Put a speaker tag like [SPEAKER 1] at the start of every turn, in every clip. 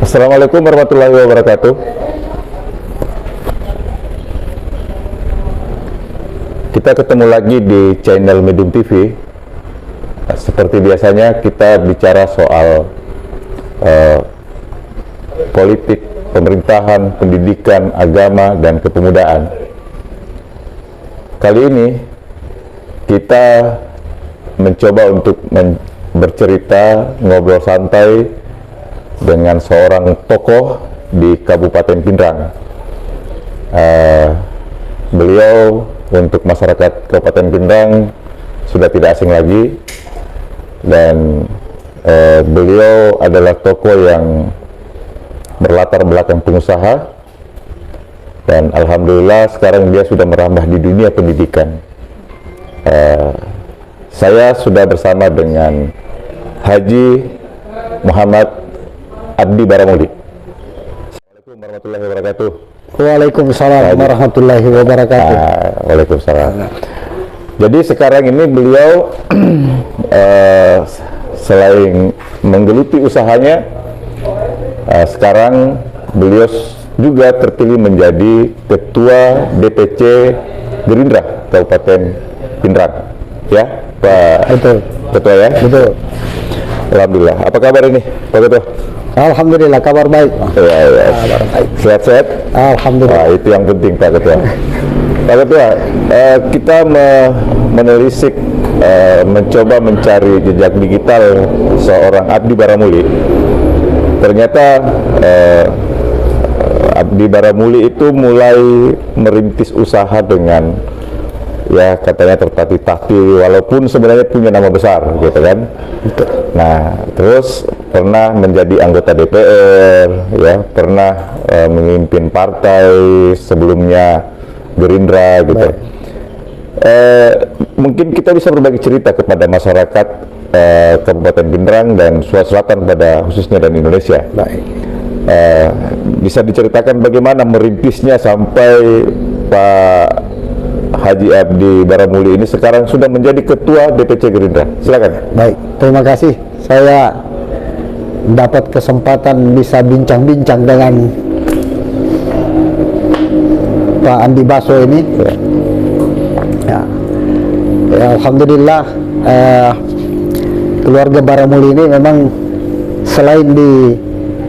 [SPEAKER 1] Assalamualaikum warahmatullahi wabarakatuh. Kita ketemu lagi di channel Medium TV. Seperti biasanya kita bicara soal politik, pemerintahan, pendidikan, agama, dan kepemudaan. Kali ini kita mencoba untuk bercerita, ngobrol santai dengan seorang tokoh di Kabupaten Pindrang. Beliau untuk masyarakat Kabupaten Pindrang sudah tidak asing lagi, dan beliau adalah tokoh yang berlatar belakang pengusaha, dan alhamdulillah sekarang dia sudah merambah di dunia pendidikan. Saya sudah bersama dengan Haji Muhammad Abdi Baramuli. Assalamualaikum warahmatullahi wabarakatuh.
[SPEAKER 2] Waalaikumsalam warahmatullahi wabarakatuh.
[SPEAKER 1] Waalaikumsalam. Jadi sekarang ini beliau selain menggeluti usahanya, sekarang beliau juga terpilih menjadi Ketua DPC Gerindra Kabupaten Pindrang. Ya, Pak.
[SPEAKER 2] Betul.
[SPEAKER 1] Ketua ya?
[SPEAKER 2] Betul.
[SPEAKER 1] Alhamdulillah. Apa kabar ini, Pak Ketua?
[SPEAKER 2] Alhamdulillah, kabar baik.
[SPEAKER 1] Ya.
[SPEAKER 2] Kabar baik.
[SPEAKER 1] Sehat-sehat?
[SPEAKER 2] Alhamdulillah.
[SPEAKER 1] Wah, itu yang penting, Pak Ketua. Pak Ketua, kita menelisik, mencoba mencari jejak digital seorang Abdi Baramuli. Ternyata Abdi Baramuli itu mulai merintis usaha dengan, ya katanya tertatih-tatih, walaupun sebenarnya punya nama besar, gitu kan. Nah, terus pernah menjadi anggota DPR, ya, pernah memimpin partai, sebelumnya Gerindra, gitu. Mungkin kita bisa berbagi cerita kepada masyarakat Kabupaten Pindrang dan Sulawesi Selatan pada khususnya dan Indonesia.
[SPEAKER 2] Baik.
[SPEAKER 1] Bisa diceritakan bagaimana merintisnya sampai Pak Haji Abdi Baramuli ini sekarang sudah menjadi Ketua DPC Gerindra. Silakan.
[SPEAKER 2] Baik, terima kasih. Saya dapat kesempatan bisa bincang-bincang dengan Pak Andi Baso ini. Ya, alhamdulillah, keluarga Baramuli ini memang selain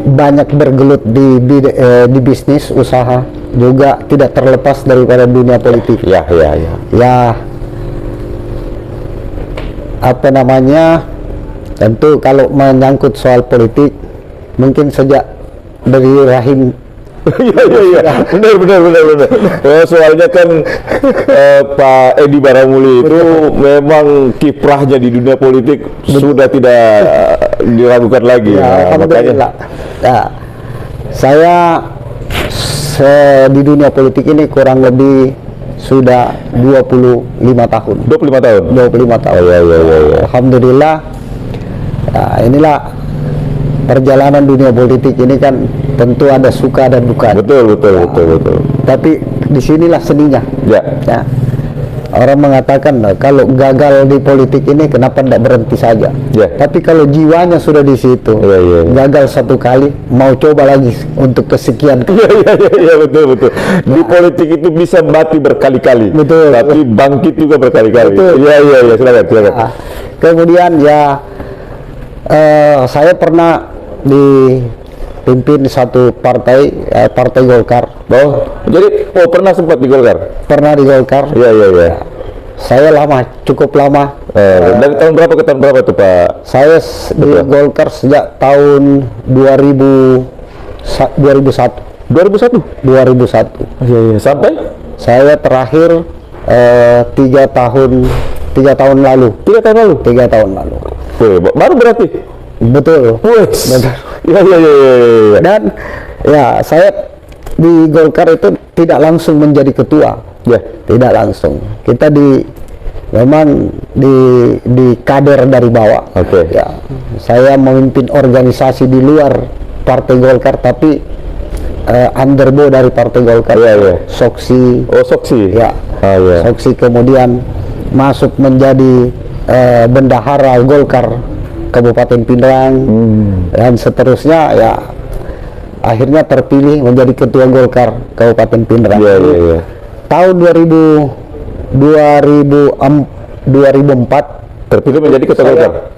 [SPEAKER 2] banyak bergelut di bisnis usaha, juga tidak terlepas daripada dunia politik.
[SPEAKER 1] Ya.
[SPEAKER 2] Apa namanya? Tentu kalau menyangkut soal politik, mungkin sejak dari rahim.
[SPEAKER 1] Iya. Benar. Soalnya kan Pak Edi Baramuli itu memang kiprahnya di dunia politik sudah tidak diragukan lagi.
[SPEAKER 2] Ya, alhamdulillah. Ya, saya di dunia politik ini kurang lebih sudah 25 tahun.
[SPEAKER 1] 25 tahun?
[SPEAKER 2] 25 tahun.
[SPEAKER 1] Oh, iya.
[SPEAKER 2] Alhamdulillah. Ya, inilah perjalanan dunia politik ini kan tentu ada suka dan duka.
[SPEAKER 1] Betul.
[SPEAKER 2] Tapi disinilah seninya.
[SPEAKER 1] Ya.
[SPEAKER 2] Orang mengatakan kalau gagal di politik ini kenapa tidak berhenti saja?
[SPEAKER 1] Ya.
[SPEAKER 2] Tapi kalau jiwanya sudah di situ,
[SPEAKER 1] Ya.
[SPEAKER 2] gagal satu kali, mau coba lagi untuk kesekian.
[SPEAKER 1] Iya, betul. Di politik itu bisa mati berkali-kali.
[SPEAKER 2] Betul.
[SPEAKER 1] Tapi bangkit juga berkali-kali. Iya. Silakan.
[SPEAKER 2] Kemudian ya, saya pernah dipimpin satu partai, Partai Golkar.
[SPEAKER 1] Jadi pernah sempat di Golkar?
[SPEAKER 2] Pernah di Golkar.
[SPEAKER 1] Iya.
[SPEAKER 2] Saya cukup lama.
[SPEAKER 1] Dari tahun berapa ke tahun berapa tuh, Pak?
[SPEAKER 2] Saya di Golkar sejak tahun 2001. 2001.
[SPEAKER 1] Iya. Sampai?
[SPEAKER 2] Saya terakhir 3 tahun lalu. 3 tahun lalu.
[SPEAKER 1] Baru berarti?
[SPEAKER 2] Betul.
[SPEAKER 1] Iya.
[SPEAKER 2] Dan ya, saya di Golkar itu tidak langsung menjadi ketua.
[SPEAKER 1] Ya.
[SPEAKER 2] Tidak langsung. Kita memang di kader dari bawah.
[SPEAKER 1] Oke.
[SPEAKER 2] Ya, saya memimpin organisasi di luar Partai Golkar, tapi underbo dari Partai Golkar.
[SPEAKER 1] Iya.
[SPEAKER 2] Soksi.
[SPEAKER 1] Oh, Soksi.
[SPEAKER 2] Ya.
[SPEAKER 1] Iya.
[SPEAKER 2] Soksi, kemudian masuk menjadi bendahara Golkar Kabupaten Pindrang, dan seterusnya. Ya, akhirnya terpilih menjadi ketua Golkar Kabupaten Pindrang.
[SPEAKER 1] Iya, iya, iya.
[SPEAKER 2] Tahun 2004
[SPEAKER 1] Terpilih menjadi ketua Golkar.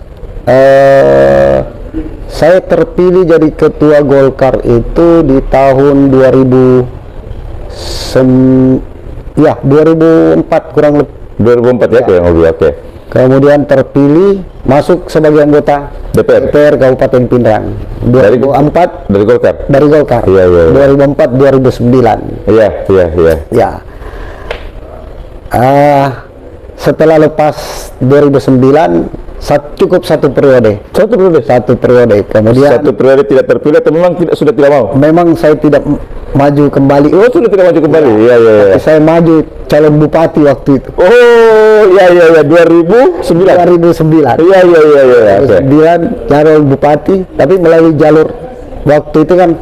[SPEAKER 2] saya terpilih jadi ketua Golkar itu di tahun 2004 kurang lebih.
[SPEAKER 1] 2004 ya, kurang lebih. Oke.
[SPEAKER 2] Kemudian terpilih masuk sebagai anggota
[SPEAKER 1] DPR.
[SPEAKER 2] Kabupaten Pindrang. 2004
[SPEAKER 1] Dari Golkar.
[SPEAKER 2] dari Golkar.
[SPEAKER 1] Iya, iya, iya.
[SPEAKER 2] 2004 2009.
[SPEAKER 1] Iya, iya, iya.
[SPEAKER 2] Ya. Setelah lepas 2009 cukup satu periode. Satu periode. Kemudian
[SPEAKER 1] Satu periode tidak terpilih atau memang sudah tidak mau?
[SPEAKER 2] memang saya tidak maju kembali.
[SPEAKER 1] Oh, sudah tidak maju kembali. Iya, iya, iya.
[SPEAKER 2] Tapi saya maju calon bupati waktu itu.
[SPEAKER 1] Oh, iya, iya, iya. 2009.
[SPEAKER 2] 2009.
[SPEAKER 1] Iya, iya, iya, iya. Oke.
[SPEAKER 2] 2009 calon bupati, tapi melalui jalur waktu itu kan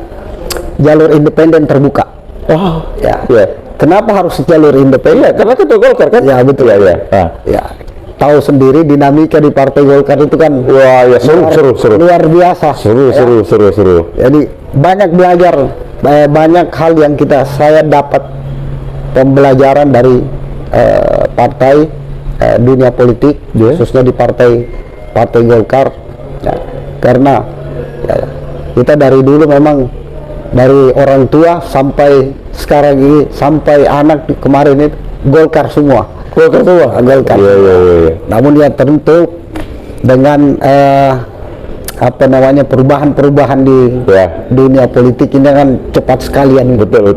[SPEAKER 2] jalur independen terbuka.
[SPEAKER 1] Oh,
[SPEAKER 2] Ya.
[SPEAKER 1] iya.
[SPEAKER 2] Kenapa harus jalur independen?
[SPEAKER 1] Iya, karena ketua Golkar kan?
[SPEAKER 2] Ya, betul.
[SPEAKER 1] Iya, iya. Ah.
[SPEAKER 2] Ya, tahu sendiri dinamika di Partai Golkar itu kan
[SPEAKER 1] Wah, ya seru.
[SPEAKER 2] luar biasa.
[SPEAKER 1] Seru.
[SPEAKER 2] Jadi banyak belajar, banyak hal yang saya dapat pembelajaran dari partai dunia politik, khususnya di partai Golkar. Ya, karena kita dari dulu memang dari orang tua sampai sekarang ini sampai anak kemarin itu Golkar semua. Golkar.
[SPEAKER 1] Iya, iya, iya.
[SPEAKER 2] Namun ya tentu dengan perubahan-perubahan di dunia politik ini kan cepat sekali ya.
[SPEAKER 1] Betul.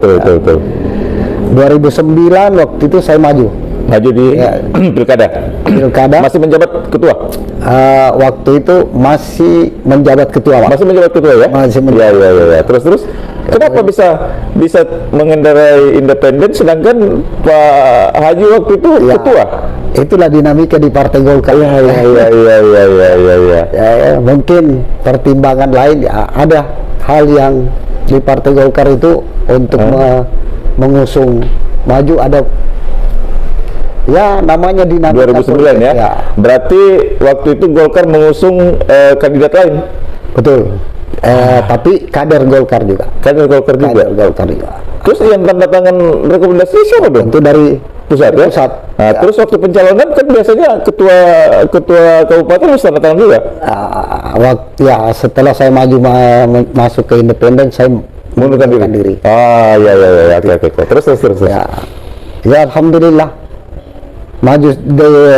[SPEAKER 2] 2009 waktu itu saya maju
[SPEAKER 1] di pilkada. Masih menjabat ketua.
[SPEAKER 2] Waktu itu masih menjabat ketua, Pak.
[SPEAKER 1] Masih menjabat ketua ya?
[SPEAKER 2] Masih menjabat.
[SPEAKER 1] Iya. Terus kenapa bisa mengendarai independen sedangkan Pak Haji waktu itu ketua?
[SPEAKER 2] Itulah dinamika di Partai Golkar.
[SPEAKER 1] Iya.
[SPEAKER 2] Ya, mungkin pertimbangan lain ada hal yang di Partai Golkar itu untuk mengusung maju ada namanya dinamika
[SPEAKER 1] 2009 ya? Berarti waktu itu Golkar mengusung kandidat lain?
[SPEAKER 2] Betul. Tapi kader Golkar juga.
[SPEAKER 1] Kader Golkar juga? Terus yang tanda tangan rekomendasi siapa dong?
[SPEAKER 2] Itu dari
[SPEAKER 1] pusat ya?
[SPEAKER 2] Pusat.
[SPEAKER 1] Nah, terus waktu pencalonan kan biasanya ketua kabupaten harus tanda tangan juga?
[SPEAKER 2] Setelah saya maju masuk ke independen, saya mengundurkan diri.
[SPEAKER 1] Iya. Oke. Terus.
[SPEAKER 2] Ya, alhamdulillah maju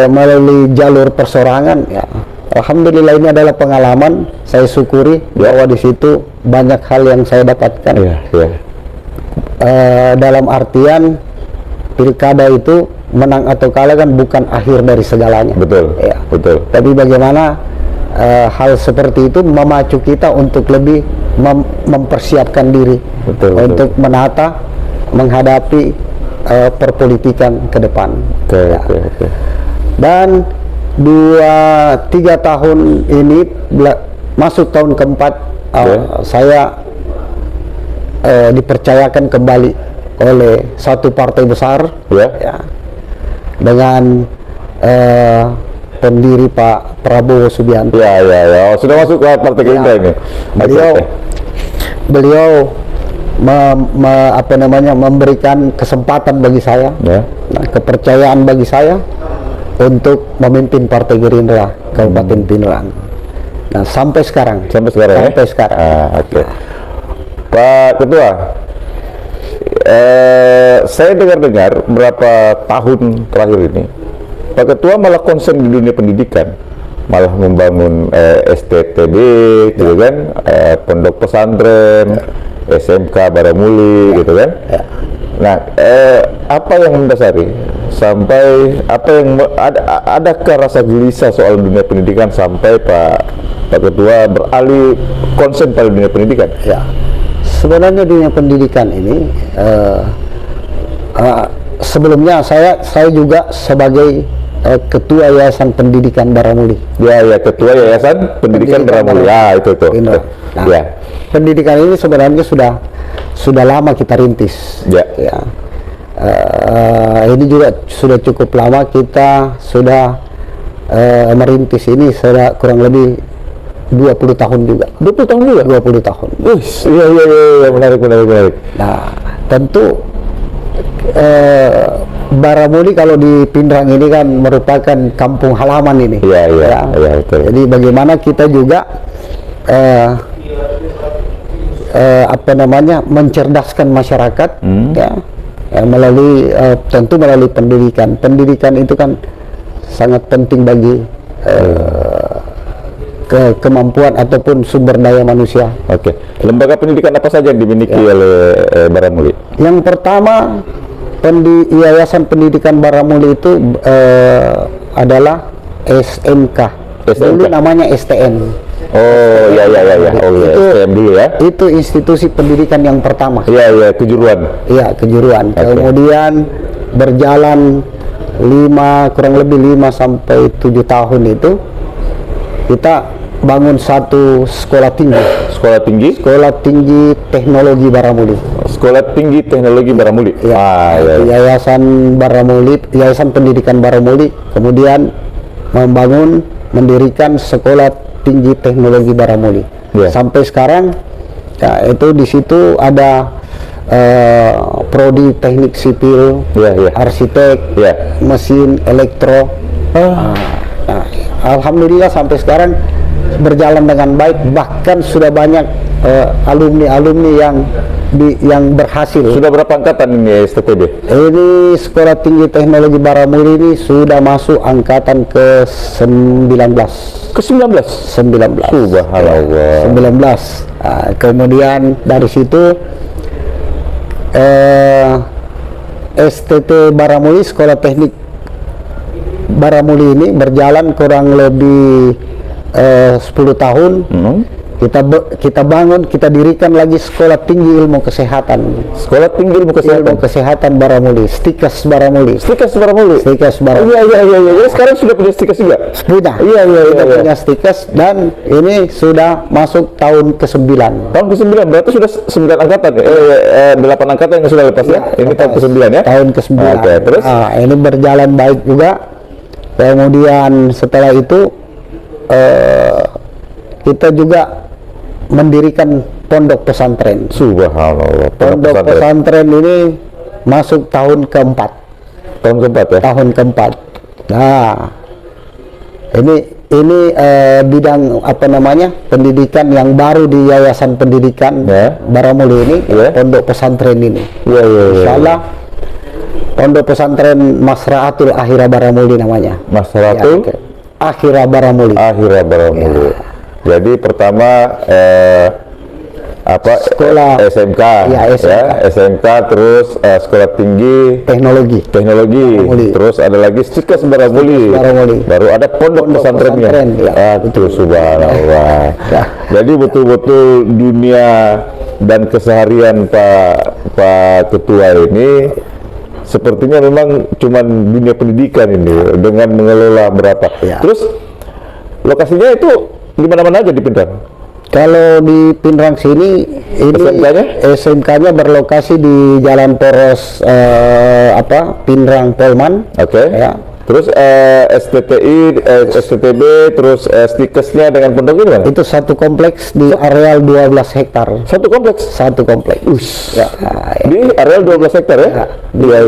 [SPEAKER 2] melalui jalur persorangan. Ya, alhamdulillah ini adalah pengalaman. Saya syukuri bahwa di situ banyak hal yang saya dapatkan. Dalam artian pilkada itu menang atau kalah kan bukan akhir dari segalanya.
[SPEAKER 1] Betul.
[SPEAKER 2] Tapi bagaimana hal seperti itu memacu kita untuk lebih mempersiapkan diri untuk menata, menghadapi perpolitikan ke depan.
[SPEAKER 1] Oke.
[SPEAKER 2] Dan 2-3 tahun ini masuk tahun keempat, saya dipercayakan kembali oleh satu partai besar dengan pendiri Pak Prabowo Subianto.
[SPEAKER 1] Ya. Sudah masuk ke partai Gerindra ini.
[SPEAKER 2] Beliau memberikan kesempatan bagi saya, kepercayaan bagi saya untuk memimpin Partai Gerindra Kabupaten Pindrang. Nah, sampai sekarang.
[SPEAKER 1] Oke. Pak Ketua, saya dengar berapa tahun terakhir ini Pak Ketua malah konsen di dunia pendidikan, malah membangun STTB, gitu kan, pondok pesantren, SMK Baramuli, gitu kan. Nah, apa yang mendasari sampai adakah rasa gelisah soal dunia pendidikan sampai Pak Ketua beralih konsen pada dunia pendidikan?
[SPEAKER 2] Ya, sebenarnya dunia pendidikan ini sebelumnya saya juga sebagai Ketua Yayasan Pendidikan Baramuli.
[SPEAKER 1] Ya, Ketua Yayasan Pendidikan Baramuli. Itu.
[SPEAKER 2] Nah, pendidikan ini sebenarnya sudah lama kita rintis. Ini juga sudah cukup lama kita sudah merintis ini, sudah kurang lebih 20 tahun juga.
[SPEAKER 1] 20 tahun juga?
[SPEAKER 2] 20 tahun.
[SPEAKER 1] Iya, menarik.
[SPEAKER 2] Nah, tentu Baramuli kalau di Pindrang ini kan merupakan kampung halaman ini.
[SPEAKER 1] Iya, betul.
[SPEAKER 2] Jadi bagaimana kita juga mencerdaskan masyarakat, melalui tentu melalui pendidikan. Pendidikan itu kan sangat penting bagi kemampuan ataupun sumber daya manusia.
[SPEAKER 1] Oke. Lembaga pendidikan apa saja yang dimiliki oleh Baramuli?
[SPEAKER 2] Yang pertama, Yayasan Pendidikan Baramuli itu adalah SMK. Dulu namanya STN.
[SPEAKER 1] Oh, iya.
[SPEAKER 2] Itu,
[SPEAKER 1] STM dulu ya.
[SPEAKER 2] Itu institusi pendidikan yang pertama.
[SPEAKER 1] Iya, kejuruan.
[SPEAKER 2] Iya, kejuruan.
[SPEAKER 1] Okay.
[SPEAKER 2] Kemudian berjalan kurang lebih 5 sampai 7 tahun itu kita bangun satu sekolah tinggi.
[SPEAKER 1] Sekolah tinggi
[SPEAKER 2] Teknologi Baramuli.
[SPEAKER 1] Sekolah Tinggi Teknologi Baramuli.
[SPEAKER 2] Ya, Yayasan Baramuli, Yayasan Pendidikan Baramuli, kemudian mendirikan Sekolah Tinggi Teknologi Baramuli. Sampai sekarang, ya, itu di situ ada prodi teknik sipil, arsitek, mesin, elektro. Nah, alhamdulillah sampai sekarang berjalan dengan baik, bahkan sudah banyak alumni yang berhasil.
[SPEAKER 1] Sudah berapa angkatan ini STTB?
[SPEAKER 2] Ini Sekolah Tinggi Teknologi Baramuli ini sudah masuk angkatan ke-19.
[SPEAKER 1] Ke-19?
[SPEAKER 2] 19.
[SPEAKER 1] Subhanallah.
[SPEAKER 2] 19. Kemudian dari situ STT Baramuli, Sekolah Teknik Baramuli ini berjalan kurang lebih 10 tahun. Kita dirikan lagi Sekolah Tinggi Ilmu Kesehatan.
[SPEAKER 1] Sekolah Tinggi Ilmu Kesehatan.
[SPEAKER 2] Ilmu Kesehatan Baramuli, STIKES Baramuli.
[SPEAKER 1] STIKES Baramuli. Iya. Sekarang sudah punya STIKES juga?
[SPEAKER 2] Sudah. Iya. Punya STIKES, dan ini sudah masuk tahun ke-9.
[SPEAKER 1] Tahun ke-9, berarti sudah 9 angkatan ya? 8 angkatan yang sudah lepas ya? Ini tahun ke-9 ya?
[SPEAKER 2] Tahun ke-9.
[SPEAKER 1] Oke, terus?
[SPEAKER 2] Ini berjalan baik juga. Kemudian setelah itu kita juga mendirikan pondok pesantren.
[SPEAKER 1] Subhanallah.
[SPEAKER 2] Pondok pesantren ini masuk tahun keempat.
[SPEAKER 1] Tahun keempat ya?
[SPEAKER 2] Tahun keempat. Nah, ini bidang pendidikan yang baru di Yayasan Pendidikan Baramuli ini, pondok pesantren ini. Insyaallah pondok pesantren Masraatul Akhirah Baramuli namanya.
[SPEAKER 1] Masraatul
[SPEAKER 2] Akhirah Baramuli.
[SPEAKER 1] Jadi pertama
[SPEAKER 2] sekolah
[SPEAKER 1] SMK, SMK, terus Sekolah Tinggi
[SPEAKER 2] Teknologi,
[SPEAKER 1] terus ada lagi STIKES Baramuli, baru ada pondok pesantrennya. Itu subhanallah. Jadi betul-betul dunia dan keseharian Pak Ketua ini sepertinya memang cuman dunia pendidikan ini, dengan mengelola berapa. Terus lokasinya itu di mana-mana aja di Pindrang?
[SPEAKER 2] Kalau di Pindrang sini, SMK-nya berlokasi di Jalan Poros Pindrang Polman. Ya.
[SPEAKER 1] Terus STTI, STTB, terus STIKES-nya dengan pondok ini kan?
[SPEAKER 2] Itu satu kompleks di areal 12 hektar.
[SPEAKER 1] Satu kompleks?
[SPEAKER 2] Satu kompleks.
[SPEAKER 1] Di areal 12 hektar ya? Iya.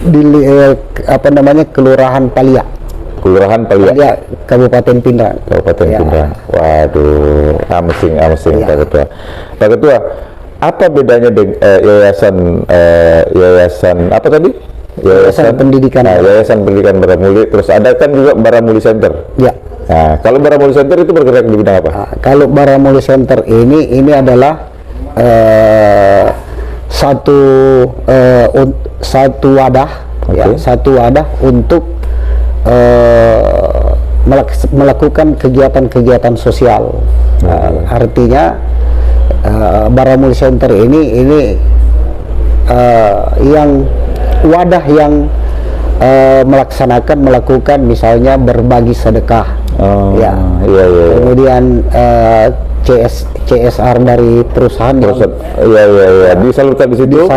[SPEAKER 2] Di Kelurahan Palia. Kabupaten Pindrang.
[SPEAKER 1] Pindrang. Waduh, amazing Pak Ketua. Pak Ketua, apa bedanya dengan yayasan apa tadi? Yayasan Pendidikan. Yayasan Pendidikan Baramuli. Terus ada kan juga Baramuli Center.
[SPEAKER 2] Ya.
[SPEAKER 1] Nah, kalau Baramuli Center itu bergerak di bidang apa?
[SPEAKER 2] Kalau Baramuli Center ini adalah satu wadah, satu wadah untuk melakukan kegiatan-kegiatan sosial. Artinya Baramuli Center ini yang wadah yang melakukan misalnya berbagi sedekah, kemudian CSR dari perusahaan
[SPEAKER 1] disalurkan di situ,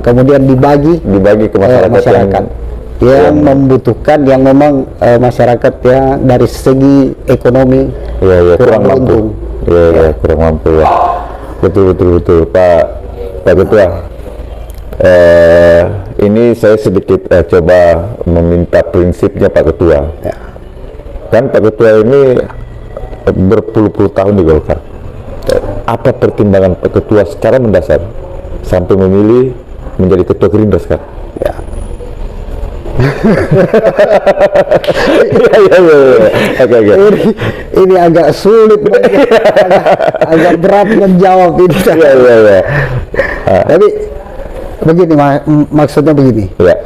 [SPEAKER 2] kemudian dibagi
[SPEAKER 1] ke masyarakat.
[SPEAKER 2] yang membutuhkan, yang memang masyarakat ya dari segi ekonomi
[SPEAKER 1] kurang mampu.
[SPEAKER 2] untung.
[SPEAKER 1] Kurang mampu ya. Betul Pak Ketua. Ini saya sedikit coba meminta prinsipnya Pak Ketua.
[SPEAKER 2] Ya.
[SPEAKER 1] Kan Pak Ketua ini berpuluh-puluh tahun di Golkar. Apa pertimbangan Pak Ketua secara mendasar sampai memilih menjadi Ketua Gerindra sekarang?
[SPEAKER 2] Ya.
[SPEAKER 1] Oke.
[SPEAKER 2] Ini agak sulit, agak berat menjawab ini.
[SPEAKER 1] Iya.
[SPEAKER 2] Tapi begini, maksudnya begini.
[SPEAKER 1] Ya.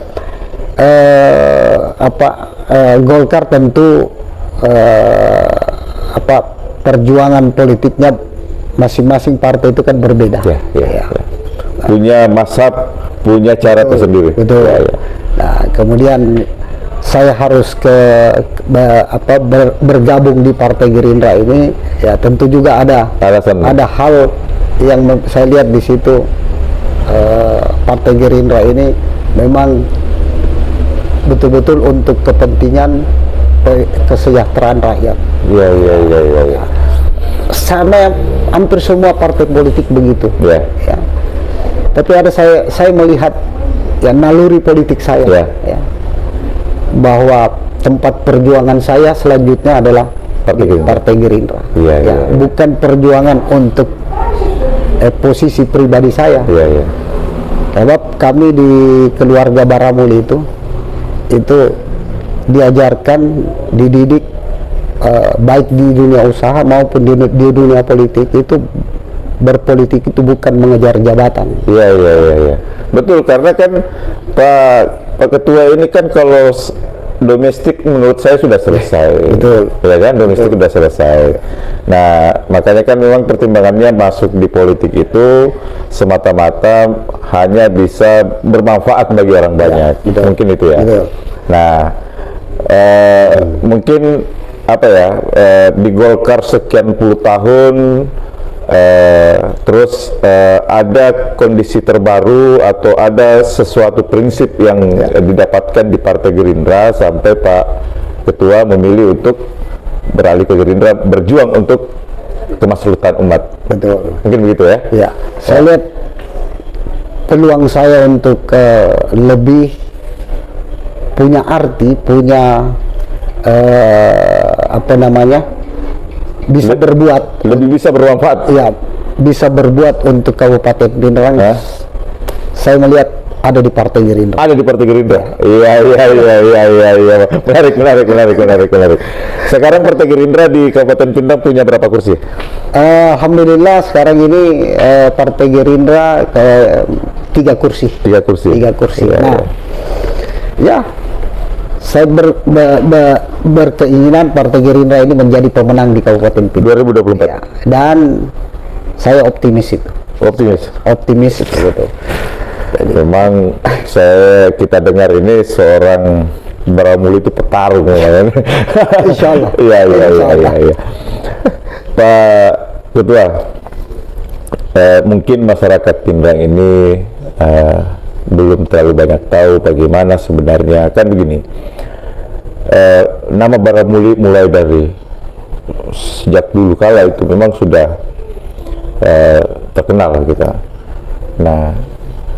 [SPEAKER 2] Golkar tentu perjuangan politiknya masing-masing partai itu kan berbeda.
[SPEAKER 1] Ya. Punya mazhab, punya cara tersendiri.
[SPEAKER 2] Betul.
[SPEAKER 1] Ya.
[SPEAKER 2] Nah, kemudian saya harus bergabung di Partai Gerindra ini, ya tentu juga ada hal yang saya lihat di situ. Partai Gerindra ini memang betul-betul untuk kepentingan kesejahteraan rakyat.
[SPEAKER 1] Iya.
[SPEAKER 2] Sama hampir semua partai politik begitu.
[SPEAKER 1] Ya.
[SPEAKER 2] Tapi ada saya melihat ya naluri politik saya, ya, bahwa tempat perjuangan saya selanjutnya adalah Partai Gerindra.
[SPEAKER 1] Iya.
[SPEAKER 2] Bukan perjuangan untuk posisi pribadi saya.
[SPEAKER 1] Iya.
[SPEAKER 2] Sebab kami di keluarga Baramuli itu diajarkan, dididik baik di dunia usaha maupun di dunia politik itu, berpolitik itu bukan mengejar jabatan.
[SPEAKER 1] Iya. Betul, karena kan Pak Ketua ini kan kalau domestik menurut saya sudah selesai.
[SPEAKER 2] Betul.
[SPEAKER 1] Ya kan, domestik sudah selesai. Nah, makanya kan memang pertimbangannya masuk di politik itu semata-mata hanya bisa bermanfaat bagi orang banyak. Mungkin itu ya.
[SPEAKER 2] Betul.
[SPEAKER 1] Nah, mungkin di Golkar sekian puluh tahun, terus ada kondisi terbaru atau ada sesuatu prinsip yang didapatkan di Partai Gerindra sampai Pak Ketua memilih untuk beralih ke Gerindra, berjuang untuk kemaslahatan umat.
[SPEAKER 2] Betul.
[SPEAKER 1] Mungkin begitu ya?
[SPEAKER 2] Ya, saya lihat peluang saya untuk lebih punya arti, punya bisa berbuat,
[SPEAKER 1] lebih bisa bermanfaat.
[SPEAKER 2] Ya, bisa berbuat untuk Kabupaten Pindrang. Saya melihat ada di Partai Gerindra.
[SPEAKER 1] Ada di Partai Gerindra. Iya. Menarik. Sekarang Partai Gerindra di Kabupaten Pindrang punya berapa kursi?
[SPEAKER 2] Alhamdulillah sekarang ini Partai Gerindra 3 kursi.
[SPEAKER 1] 3 kursi.
[SPEAKER 2] 3 kursi.
[SPEAKER 1] Iya.
[SPEAKER 2] Ya, saya berkeinginan Partai Gerindra ini menjadi pemenang di Kabupaten Pindrang
[SPEAKER 1] 2024.
[SPEAKER 2] ya, dan saya optimis itu. Optimis betul.
[SPEAKER 1] Memang kita dengar ini seorang Baramuli itu petarung kan?
[SPEAKER 2] Insya Allah.
[SPEAKER 1] Iya. Pak Ketua, mungkin masyarakat Pindrang ini belum terlalu banyak tahu bagaimana sebenarnya, kan begini, nama Baramuli mulai dari sejak dulu kala itu memang sudah terkenal kita. Nah,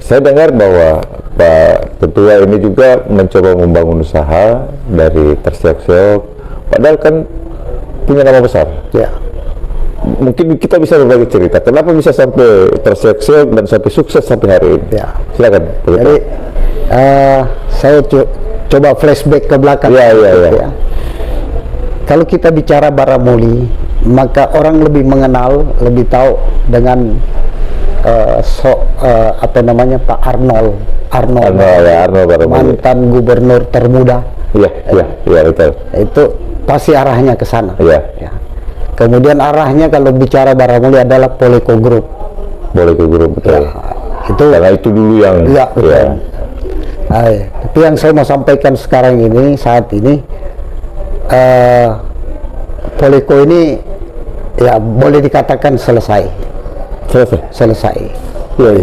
[SPEAKER 1] saya dengar bahwa Pak Ketua ini juga mencoba membangun usaha dari terseok-seok, padahal kan punya nama besar.
[SPEAKER 2] Ya.
[SPEAKER 1] Mungkin kita bisa berbagi cerita, kenapa bisa sampai terseok-seok dan sampai sukses sampai hari ini?
[SPEAKER 2] Ya.
[SPEAKER 1] Silakan.
[SPEAKER 2] Jadi saya coba flashback ke belakang.
[SPEAKER 1] Iya.
[SPEAKER 2] Kalau kita bicara Baramuli, maka orang lebih mengenal, lebih tahu dengan Pak Arnold Baramuli, mantan gubernur termuda.
[SPEAKER 1] Iya, betul.
[SPEAKER 2] Itu pasti arahnya ke sana.
[SPEAKER 1] Iya.
[SPEAKER 2] Ya. Kemudian arahnya kalau bicara Baramuli adalah Poleko Group.
[SPEAKER 1] Betul.
[SPEAKER 2] Ya, itu
[SPEAKER 1] karena itu dulu yang
[SPEAKER 2] betul. Tapi yang saya mau sampaikan sekarang ini, saat ini Poleko ini ya boleh dikatakan selesai.
[SPEAKER 1] Iya.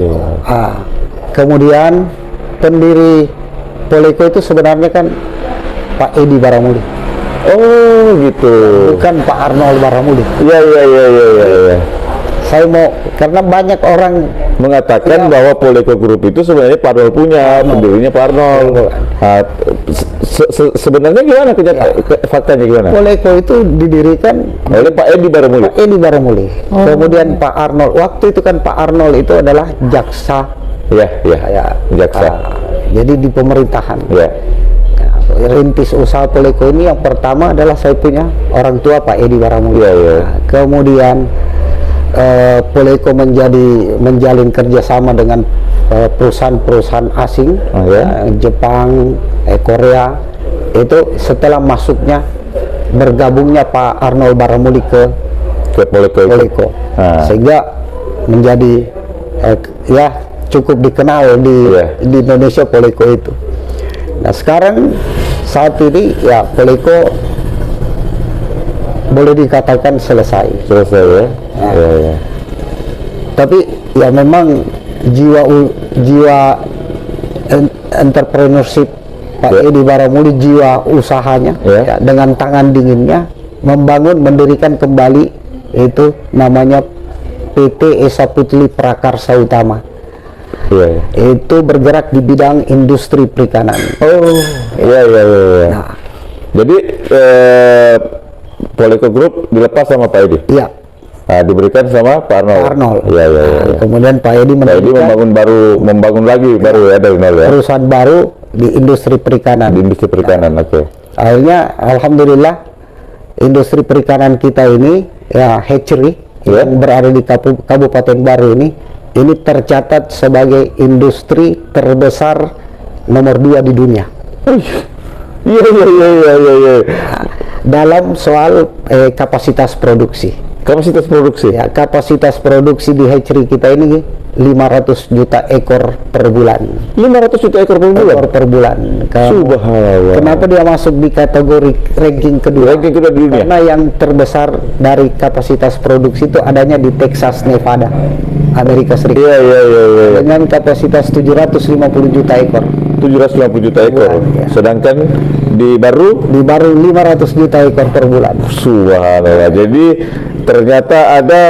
[SPEAKER 2] Kemudian pendiri Poleko itu sebenarnya kan Pak Edi Baramuli,
[SPEAKER 1] Oh gitu.
[SPEAKER 2] bukan Pak Arnold Baramuli.
[SPEAKER 1] Iya iya iya iya iya. Ya.
[SPEAKER 2] Saya mau, karena banyak orang
[SPEAKER 1] Mengatakan bahwa Poleko Group itu sebenarnya Pak Arnold punya, pendirinya Pak Arnold. Nah, sebenarnya gimana faktanya gimana?
[SPEAKER 2] Poleko itu didirikan
[SPEAKER 1] Oleh Pak Edi Baramuli.
[SPEAKER 2] Pak Edi Baramuli. Kemudian Pak Arnold, waktu itu kan Pak Arnold itu adalah jaksa,
[SPEAKER 1] Iya iya.
[SPEAKER 2] ya,
[SPEAKER 1] Jaksa.
[SPEAKER 2] jadi di pemerintahan.
[SPEAKER 1] Iya.
[SPEAKER 2] Rintis usaha Poleko ini yang pertama adalah saya punya orang tua Pak Edi Baramuli.
[SPEAKER 1] Iya, iya.
[SPEAKER 2] Nah, kemudian Poleko menjalin kerjasama dengan perusahaan-perusahaan asing,
[SPEAKER 1] Oh, ya?
[SPEAKER 2] Jepang, Korea. Itu setelah masuknya bergabungnya Pak Arnold Baramuli ke
[SPEAKER 1] Poleko itu.
[SPEAKER 2] Poleko,
[SPEAKER 1] Ah.
[SPEAKER 2] sehingga menjadi ya cukup dikenal
[SPEAKER 1] Iya.
[SPEAKER 2] di Indonesia Poleko itu. Nah sekarang saat ini ya Poleko boleh dikatakan selesai.
[SPEAKER 1] Selesai ya. Iya iya.
[SPEAKER 2] Tapi ya memang jiwa entrepreneurship Pak
[SPEAKER 1] Ya.
[SPEAKER 2] Edi Baramuli, jiwa usahanya,
[SPEAKER 1] Ya.
[SPEAKER 2] ya, dengan tangan dinginnya mendirikan kembali itu namanya PT Esa Putli Prakarsa Utama.
[SPEAKER 1] Iya. Iya.
[SPEAKER 2] Itu bergerak di bidang industri perikanan.
[SPEAKER 1] Oh iya iya iya. Iya.
[SPEAKER 2] Nah,
[SPEAKER 1] Jadi Poleko Group dilepas sama Pak Edi.
[SPEAKER 2] iya,
[SPEAKER 1] Nah, diberikan sama Pak Arnold.
[SPEAKER 2] Pak Arnold.
[SPEAKER 1] Iya iya iya.
[SPEAKER 2] Nah, kemudian Pak Edi
[SPEAKER 1] Pak Edi
[SPEAKER 2] mendirikan
[SPEAKER 1] membangun lagi baru ya dari nol ya.
[SPEAKER 2] perusahaan baru di industri perikanan.
[SPEAKER 1] Di industri perikanan, oke.
[SPEAKER 2] Akhirnya alhamdulillah industri perikanan kita ini ya hatchery
[SPEAKER 1] Ya.
[SPEAKER 2] yang berada di Kabupaten Baru ini tercatat sebagai industri terbesar nomor 2 di dunia.
[SPEAKER 1] Iya iya iya iya iya. Iya.
[SPEAKER 2] Dalam soal kapasitas produksi.
[SPEAKER 1] Kapasitas produksi.
[SPEAKER 2] Ya, kapasitas produksi di hatchery kita ini 500 juta ekor per bulan.
[SPEAKER 1] 500 juta ekor per bulan.
[SPEAKER 2] Per bulan.
[SPEAKER 1] Subhanallah.
[SPEAKER 2] Kenapa dia masuk di kategori ranking kedua?
[SPEAKER 1] Ranking kedua di dunia.
[SPEAKER 2] Karena yang terbesar dari kapasitas produksi itu adanya di Texas, Nevada, Amerika Serikat.
[SPEAKER 1] Iya iya iya iya.
[SPEAKER 2] Dengan kapasitas 750 juta ekor.
[SPEAKER 1] 750 juta ekor.
[SPEAKER 2] Iya.
[SPEAKER 1] Sedangkan di baru
[SPEAKER 2] Di Baru 500 juta ekor per bulan.
[SPEAKER 1] subhanallah. Jadi ternyata ada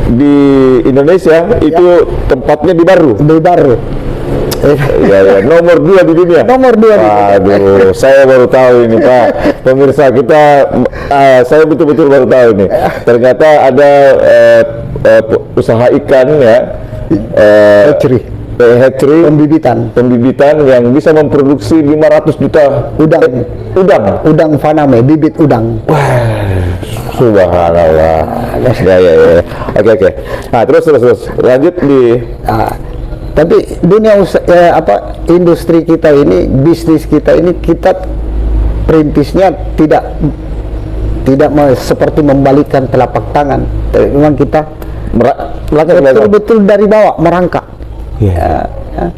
[SPEAKER 1] di Indonesia itu tempatnya di baru.
[SPEAKER 2] Di Baru.
[SPEAKER 1] Ya, ya, nomor 2 di dunia.
[SPEAKER 2] Nomor 2 di dunia.
[SPEAKER 1] Aduh, saya baru tahu ini Pak. Pemirsa kita, saya betul-betul baru tahu ini. Ternyata ada usaha ikan ya.
[SPEAKER 2] Hatchery.
[SPEAKER 1] Hatchery.
[SPEAKER 2] Pembibitan
[SPEAKER 1] yang bisa memproduksi 500 juta
[SPEAKER 2] udang. Udang faname, bibit udang.
[SPEAKER 1] Subhanallah. Ya ya ya. Oke. Nah, terus lanjut di
[SPEAKER 2] Tapi dunia industri kita ini, bisnis kita ini, kita perintisnya tidak seperti membalikkan telapak tangan. Tapi memang kita betul-betul dari bawah merangkak.
[SPEAKER 1] Yeah.
[SPEAKER 2] Ya.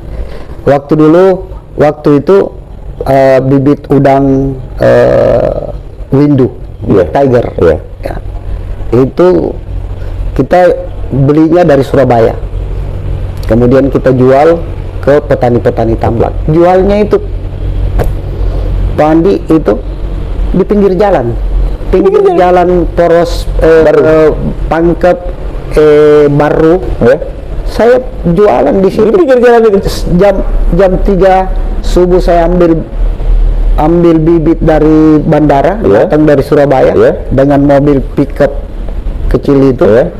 [SPEAKER 2] Waktu itu bibit udang windu,
[SPEAKER 1] Yeah.
[SPEAKER 2] tiger,
[SPEAKER 1] Yeah.
[SPEAKER 2] ya. Itu kita belinya dari Surabaya. Kemudian kita jual ke petani-petani tambak. Jualnya itu Pak Andi itu di pinggir jalan, jalan poros Pangkep Baru.
[SPEAKER 1] Ya.
[SPEAKER 2] Saya jualan di situ.
[SPEAKER 1] Di pinggir jalan itu.
[SPEAKER 2] Jam 3 subuh saya ambil bibit dari bandara,
[SPEAKER 1] Ya.
[SPEAKER 2] datang dari Surabaya
[SPEAKER 1] Ya.
[SPEAKER 2] dengan mobil pickup kecil itu.
[SPEAKER 1] Ya.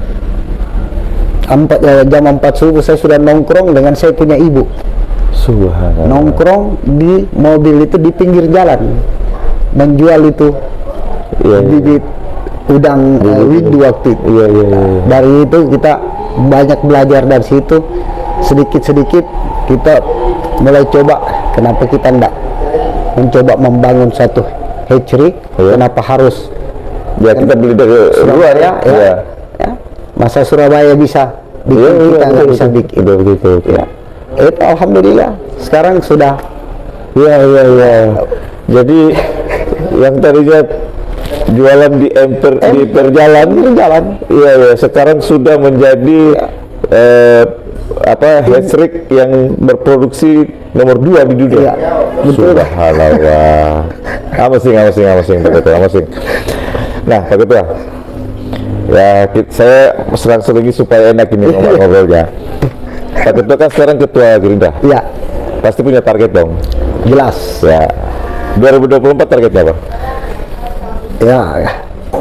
[SPEAKER 2] Jam 4 subuh saya sudah nongkrong dengan saya punya ibu.
[SPEAKER 1] Subhanallah.
[SPEAKER 2] Nongkrong di mobil itu di pinggir jalan, menjual itu
[SPEAKER 1] Iya, iya.
[SPEAKER 2] bibit udang windu waktu itu.
[SPEAKER 1] Iya.
[SPEAKER 2] Dari itu kita banyak belajar dari situ, sedikit-sedikit kita mulai coba. Kenapa kita enggak mencoba membangun satu hatchery?
[SPEAKER 1] Iya.
[SPEAKER 2] Kenapa harus
[SPEAKER 1] Ya kita beli dari luar
[SPEAKER 2] Surabaya?
[SPEAKER 1] ya. Iya.
[SPEAKER 2] Ya. Masa Surabaya bisa bikin, kita nggak bisa bikin.
[SPEAKER 1] Betul.
[SPEAKER 2] Ya. Itu alhamdulillah sekarang sudah.
[SPEAKER 1] Iya. Jadi yang tadinya jualan di perjalan,
[SPEAKER 2] Jalan.
[SPEAKER 1] iya, sekarang sudah menjadi hat-trick yang berproduksi nomor 2 di dunia.
[SPEAKER 2] Iya, betul.
[SPEAKER 1] Subhanallah. Amasing, Pak Ketua, amasing. Nah, Pak Ketua, ya saya serang lagi supaya enak ini ngobrolnya. Pak Ketua kan sekarang Ketua Gerindra.
[SPEAKER 2] Iya,
[SPEAKER 1] Pasti punya target dong.
[SPEAKER 2] jelas.
[SPEAKER 1] Ya. 2024 targetnya apa?
[SPEAKER 2] Ya,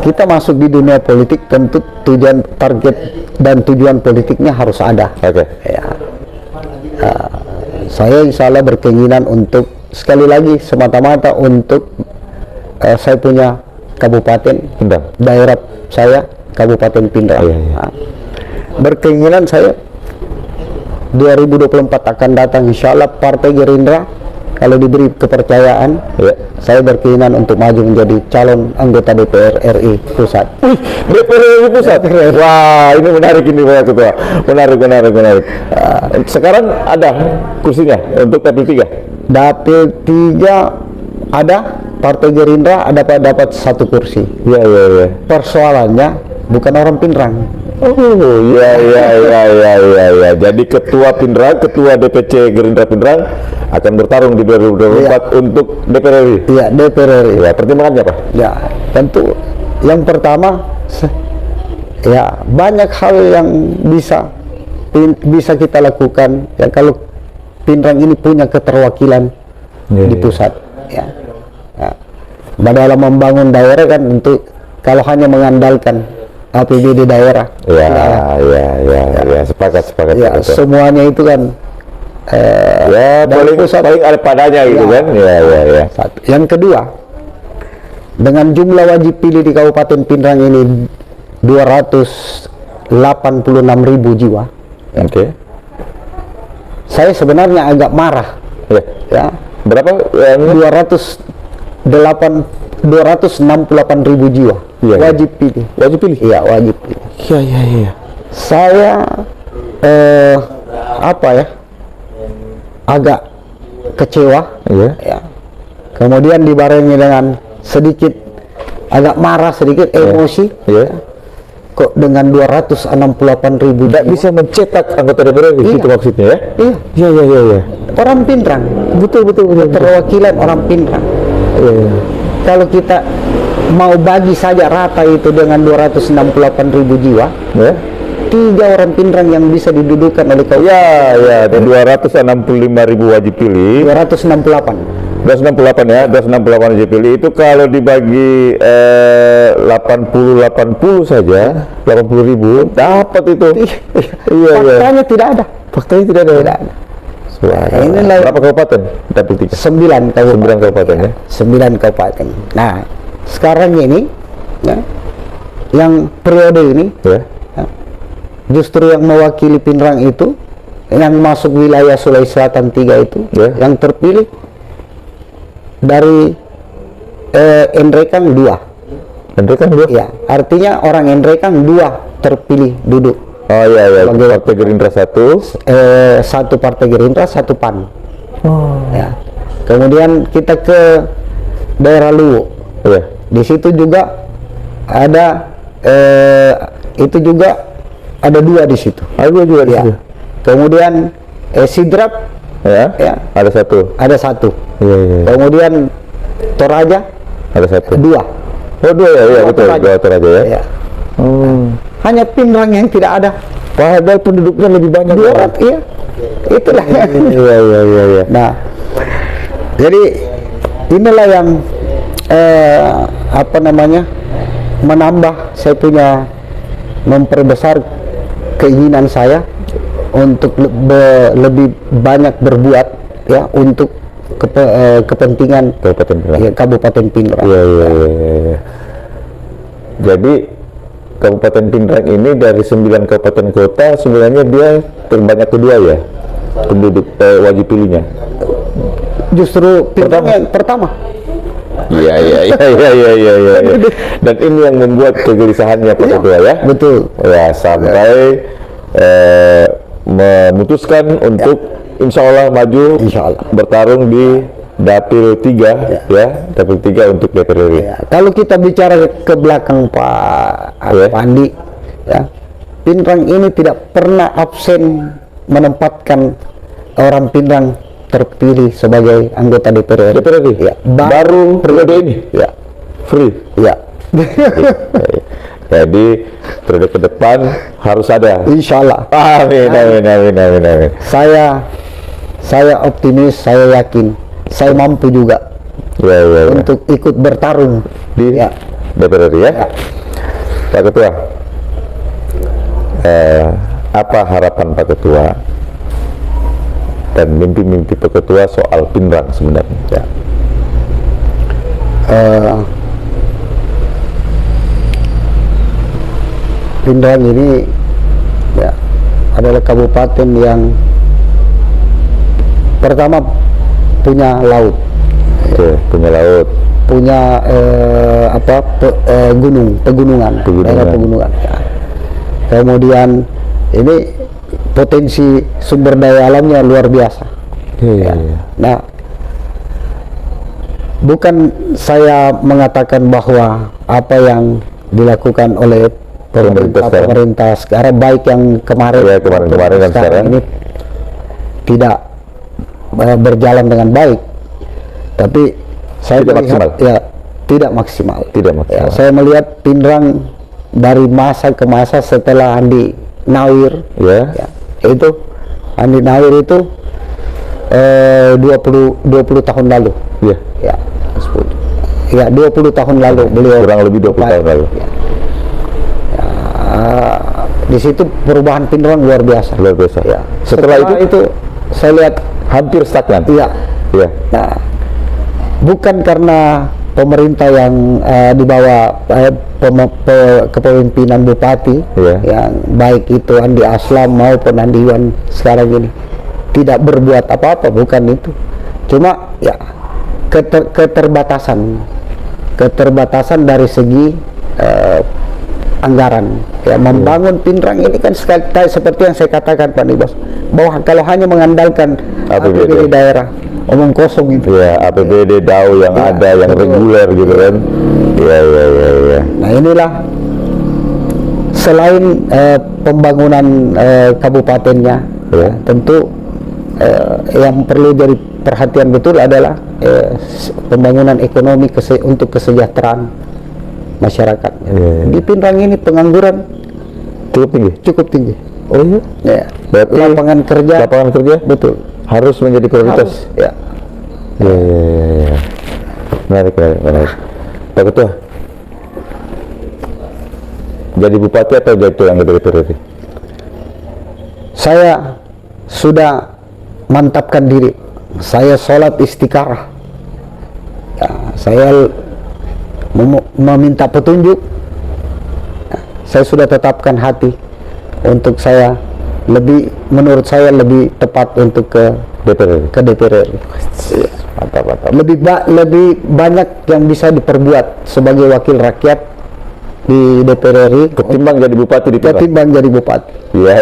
[SPEAKER 2] kita masuk di dunia politik tentu tujuan target dan tujuan politiknya harus ada.
[SPEAKER 1] Oke.
[SPEAKER 2] Ya. Saya insya Allah berkeinginan untuk sekali lagi semata-mata untuk saya punya kabupaten,
[SPEAKER 1] Pindrang.
[SPEAKER 2] daerah saya Kabupaten Pindrang.
[SPEAKER 1] Iya, iya.
[SPEAKER 2] Nah, berkeinginan saya 2024 akan datang insya Allah Partai Gerindra kalau diberi kepercayaan,
[SPEAKER 1] Ya.
[SPEAKER 2] saya berkeinginan untuk maju menjadi calon anggota DPR RI pusat.
[SPEAKER 1] Wih, DPR RI pusat. Wah, ini menarik ini Pak Ketua. Menarik. Sekarang ada kursinya untuk dapil 3.
[SPEAKER 2] Dapil 3 ada, Partai Gerindra dapat 1 kursi.
[SPEAKER 1] Iya.
[SPEAKER 2] Persoalannya bukan orang Pindrang.
[SPEAKER 1] Oh, iya. Jadi ketua Pindrang, ketua DPC Gerindra Pindrang akan bertarung di 2024 untuk DPR RI.
[SPEAKER 2] Iya, DPR RI.
[SPEAKER 1] Ya, pertimbangannya apa?
[SPEAKER 2] Ya, tentu yang pertama ya banyak hal yang bisa kita lakukan ya kalau Pindrang ini punya keterwakilan
[SPEAKER 1] Ya,
[SPEAKER 2] di
[SPEAKER 1] ya.
[SPEAKER 2] pusat ya. Ya. Dalam membangun daerah kan untuk kalau hanya mengandalkan APBD daerah
[SPEAKER 1] Ya, sepakat.
[SPEAKER 2] ya
[SPEAKER 1] Pak Ketua.
[SPEAKER 2] semuanya itu kan
[SPEAKER 1] Ya,
[SPEAKER 2] dari
[SPEAKER 1] paling ada padanya gitu
[SPEAKER 2] Ya.
[SPEAKER 1] kan. Ya.
[SPEAKER 2] satu. Yang kedua, dengan jumlah wajib pilih di Kabupaten Pindrang ini 286.000 jiwa,
[SPEAKER 1] Oke.
[SPEAKER 2] saya sebenarnya agak marah
[SPEAKER 1] Ya.
[SPEAKER 2] ya.
[SPEAKER 1] Berapa?
[SPEAKER 2] 268.000 jiwa
[SPEAKER 1] Iya, iya.
[SPEAKER 2] wajib pilih.
[SPEAKER 1] Wajib pilih.
[SPEAKER 2] Iya, wajib pilih.
[SPEAKER 1] Iya.
[SPEAKER 2] Saya agak kecewa
[SPEAKER 1] Iya.
[SPEAKER 2] ya. Kemudian dibarengi dengan sedikit agak marah, sedikit emosi.
[SPEAKER 1] Iya.
[SPEAKER 2] Kok dengan 268.000
[SPEAKER 1] Tidak bisa mencetak anggota DPR RI,
[SPEAKER 2] Iya.
[SPEAKER 1] itu maksudnya ya?
[SPEAKER 2] Iya,
[SPEAKER 1] Iya.
[SPEAKER 2] orang Pindrang,
[SPEAKER 1] Betul.
[SPEAKER 2] perwakilan orang Pindrang.
[SPEAKER 1] Iya.
[SPEAKER 2] Kalau kita mau bagi saja rata itu dengan 268.000 jiwa,
[SPEAKER 1] Ya.
[SPEAKER 2] 3 orang Pindrang yang bisa didudukan oleh kau.
[SPEAKER 1] Ya, ada 265.000 wajib pilih.
[SPEAKER 2] 268.
[SPEAKER 1] 268 ya, 268 wajib pilih itu kalau dibagi 80 saja, 80.000 dapat itu. Iya.
[SPEAKER 2] Faktanya tidak ada.
[SPEAKER 1] Faktanya tidak ada.
[SPEAKER 2] Tidak ada.
[SPEAKER 1] Suara.
[SPEAKER 2] Inilah-
[SPEAKER 1] Berapa kabupaten? Dapil 3.
[SPEAKER 2] 9 kabupaten.
[SPEAKER 1] 9 kabupaten ya.
[SPEAKER 2] 9 kabupaten. Nah, sekarang ini ya, yang periode ini
[SPEAKER 1] Ya.
[SPEAKER 2] justru yang mewakili Pindrang itu yang masuk wilayah Sulawesi Selatan 3 itu
[SPEAKER 1] Ya.
[SPEAKER 2] yang terpilih dari Endrekang 2.
[SPEAKER 1] Kan dua.
[SPEAKER 2] Ya, artinya orang Endrekang 2 terpilih duduk.
[SPEAKER 1] Oh iya.
[SPEAKER 2] Sebagai-
[SPEAKER 1] Partai Gerindra 1.
[SPEAKER 2] 1 Partai Gerindra, 1 PAN.
[SPEAKER 1] Oh.
[SPEAKER 2] Ya. Kemudian kita ke daerah Luwu.
[SPEAKER 1] Iya.
[SPEAKER 2] Di situ juga ada itu juga ada 2 di situ.
[SPEAKER 1] Ada juga di
[SPEAKER 2] Ya.
[SPEAKER 1] situ.
[SPEAKER 2] Kemudian Sidrap
[SPEAKER 1] Ya.
[SPEAKER 2] ya
[SPEAKER 1] Ada 1.
[SPEAKER 2] ada 1.
[SPEAKER 1] Iya.
[SPEAKER 2] Kemudian Toraja
[SPEAKER 1] Ada 1.
[SPEAKER 2] 2.
[SPEAKER 1] Oh, 2 ya,
[SPEAKER 2] Dua
[SPEAKER 1] betul.
[SPEAKER 2] Toraja.
[SPEAKER 1] 2 Toraja ya.
[SPEAKER 2] Ya.
[SPEAKER 1] Oh.
[SPEAKER 2] Hanya Pindrang yang tidak ada.
[SPEAKER 1] Padahal penduduknya lebih banyak.
[SPEAKER 2] 200, iya. Itulah.
[SPEAKER 1] Iya.
[SPEAKER 2] Nah, jadi inilah yang menambah saya punya memperbesar keinginan saya untuk lebih banyak berbuat ya untuk kepentingan
[SPEAKER 1] Kabupaten Pindrang.
[SPEAKER 2] ya, Kabupaten Pindrang.
[SPEAKER 1] Iya. Jadi Kabupaten Pindrang ini dari 9 kabupaten kota sebenarnya dia terbanyak kedua ya penduduk wajib pilihnya.
[SPEAKER 2] Justru Pindrang yang pertama.
[SPEAKER 1] Iya. Dan ini yang membuat kegelisahannya Pak Ketua ya.
[SPEAKER 2] Betul.
[SPEAKER 1] Ya sampai memutuskan untuk insya Allah maju
[SPEAKER 2] Insya Allah.
[SPEAKER 1] bertarung di dapil 3 ya dapil 3 untuk DPR RI.
[SPEAKER 2] Ya, kalau kita bicara ke belakang Pak
[SPEAKER 1] Ya.
[SPEAKER 2] Andi, ya, Pindrang ini tidak pernah absen menempatkan orang Pindrang terpilih sebagai anggota DPR.
[SPEAKER 1] DPRD?
[SPEAKER 2] Ya,
[SPEAKER 1] Baru periode ini?
[SPEAKER 2] Ya,
[SPEAKER 1] Free?
[SPEAKER 2] ya.
[SPEAKER 1] Jadi periode ke depan harus ada.
[SPEAKER 2] Insya Allah.
[SPEAKER 1] Amin, amin, amin, amin, amin.
[SPEAKER 2] Saya optimis, saya yakin, saya mampu juga
[SPEAKER 1] Ya.
[SPEAKER 2] untuk ikut bertarung
[SPEAKER 1] Di
[SPEAKER 2] ya.
[SPEAKER 1] DPR ya. Pak Ketua, apa harapan Pak Ketua dan mimpi-mimpi Pak Ketua soal Pindrang sebenarnya? Ya.
[SPEAKER 2] Pindrang ini ya adalah kabupaten yang pertama punya laut,
[SPEAKER 1] Oke, punya laut,
[SPEAKER 2] punya pegunungan, daerah pegunungan. Ya. Kemudian ini potensi sumber daya alamnya luar biasa.
[SPEAKER 1] Iya.
[SPEAKER 2] Nah, bukan saya mengatakan bahwa apa yang dilakukan oleh pemerintah sekarang baik yang kemarin,
[SPEAKER 1] Ya, kemarin dan sekarang
[SPEAKER 2] ini tidak berjalan dengan baik, tapi saya
[SPEAKER 1] Tidak
[SPEAKER 2] melihat
[SPEAKER 1] maksimal.
[SPEAKER 2] ya tidak maksimal.
[SPEAKER 1] Tidak maksimal.
[SPEAKER 2] Ya, saya melihat Pindrang dari masa ke masa setelah Andi Nawir,
[SPEAKER 1] Ya.
[SPEAKER 2] ya, itu Andi Nawir itu 20 tahun lalu.
[SPEAKER 1] Iya.
[SPEAKER 2] Ya, 20 tahun lalu beliau
[SPEAKER 1] Kurang lebih 20 tahun lalu.
[SPEAKER 2] Ya. Di situ perubahan Pindrang luar biasa.
[SPEAKER 1] Luar biasa.
[SPEAKER 2] Ya.
[SPEAKER 1] Setelah itu
[SPEAKER 2] saya lihat
[SPEAKER 1] hampir stagnan.
[SPEAKER 2] iya.
[SPEAKER 1] Iya.
[SPEAKER 2] Nah, bukan karena pemerintah yang di bawah kepemimpinan bupati
[SPEAKER 1] Iya.
[SPEAKER 2] yang baik itu Andi Aslam maupun Andi Iwan sekarang ini tidak berbuat apa-apa, bukan itu. Cuma ya keterbatasan dari segi anggaran. Ya, membangun Pindrang ini kan seperti yang saya katakan Pak Nibas, bahwa kalau hanya mengandalkan APBD daerah omong kosong itu.
[SPEAKER 1] Ya, APBD DAU yang
[SPEAKER 2] Ya,
[SPEAKER 1] ada, yang
[SPEAKER 2] betul.
[SPEAKER 1] reguler gitu kan. Iya.
[SPEAKER 2] Nah, inilah selain pembangunan kabupatennya,
[SPEAKER 1] Ya.
[SPEAKER 2] tentu yang perlu jadi perhatian betul adalah pembangunan ekonomi untuk kesejahteraan masyarakat.
[SPEAKER 1] Ya.
[SPEAKER 2] Di Pindrang ini pengangguran
[SPEAKER 1] Cukup tinggi.
[SPEAKER 2] Oh iya? Ya.
[SPEAKER 1] Berarti
[SPEAKER 2] Lapangan kerja
[SPEAKER 1] betul harus menjadi prioritas.
[SPEAKER 2] ya.
[SPEAKER 1] Ya. Menarik. Pak Ketua, jadi bupati atau jadi yang DPRD?
[SPEAKER 2] Saya sudah mantapkan diri. Saya sholat istiqarah. Ya, saya meminta petunjuk. Ya, saya sudah tetapkan hati untuk saya menurut saya lebih tepat untuk ke DPR.
[SPEAKER 1] Mantap.
[SPEAKER 2] Lebih banyak yang bisa diperbuat sebagai wakil rakyat di DPR RI
[SPEAKER 1] Ketimbang jadi bupati di Pindrang.
[SPEAKER 2] ketimbang jadi bupati.
[SPEAKER 1] Iya.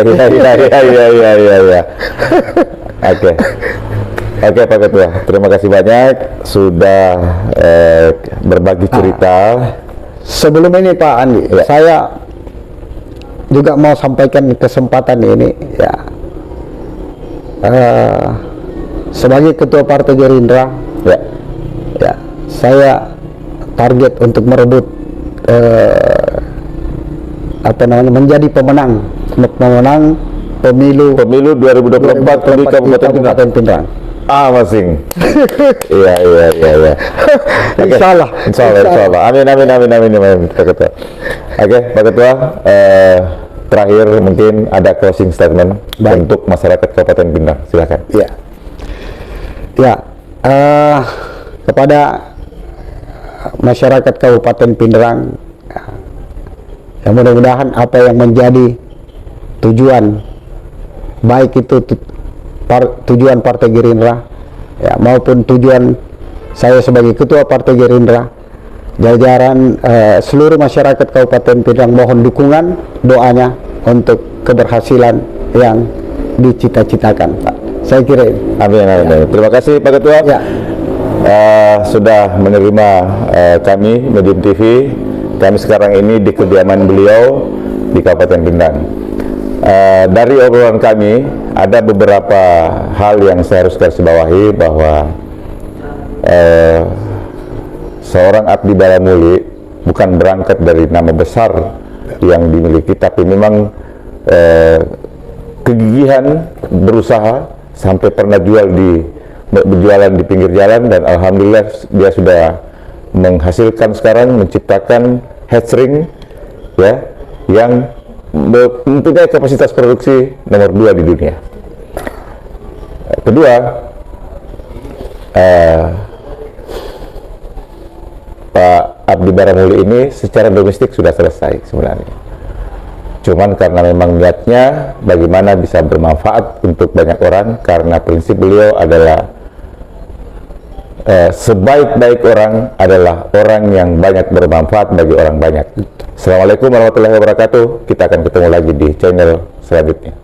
[SPEAKER 1] Oke Pak Ketua, terima kasih banyak sudah berbagi cerita.
[SPEAKER 2] Sebelum ini Pak Andi,
[SPEAKER 1] Ya.
[SPEAKER 2] saya juga mau sampaikan kesempatan ini ya, sebagai ketua Partai Gerindra ya, saya target untuk merebut menjadi pemenang pemilu
[SPEAKER 1] Pemilu 2024 di Kabupaten Pindrang. Masing. Iya.
[SPEAKER 2] Insya Allah.
[SPEAKER 1] Amin. Pak Ketua. Oke, Pak Ketua, terakhir mungkin ada closing statement untuk masyarakat Kabupaten Pindrang. Silakan.
[SPEAKER 2] Ya, kepada masyarakat Kabupaten Pindrang, ya mudah-mudahan apa yang menjadi tujuan, baik itu tujuan Partai Gerindra ya, maupun tujuan saya sebagai ketua Partai Gerindra, jajaran seluruh masyarakat Kabupaten Pindrang mohon dukungan doanya untuk keberhasilan yang dicita-citakan, Pak. Saya kira ini.
[SPEAKER 1] Amin. Terima kasih Pak Ketua.
[SPEAKER 2] Ya.
[SPEAKER 1] Sudah menerima kami Medium TV. Kami sekarang ini di kediaman beliau di Kabupaten Pindrang. Dari obrolan kami ada beberapa hal yang saya harus garis bawahi bahwa seorang Abdi Baramuli bukan berangkat dari nama besar yang dimiliki, tapi memang kegigihan berusaha sampai pernah berjualan di pinggir jalan, dan alhamdulillah dia sudah menghasilkan sekarang, menciptakan hatchring ya yang mempunyai kapasitas produksi nomor 2 di dunia. Kedua, Pak Abdi Baramuli ini secara domestik sudah selesai sebenarnya. Cuman karena memang niatnya bagaimana bisa bermanfaat untuk banyak orang, karena prinsip beliau adalah sebaik-baik orang adalah orang yang banyak bermanfaat bagi orang banyak. Assalamualaikum warahmatullahi wabarakatuh. Kita akan ketemu lagi di channel selanjutnya.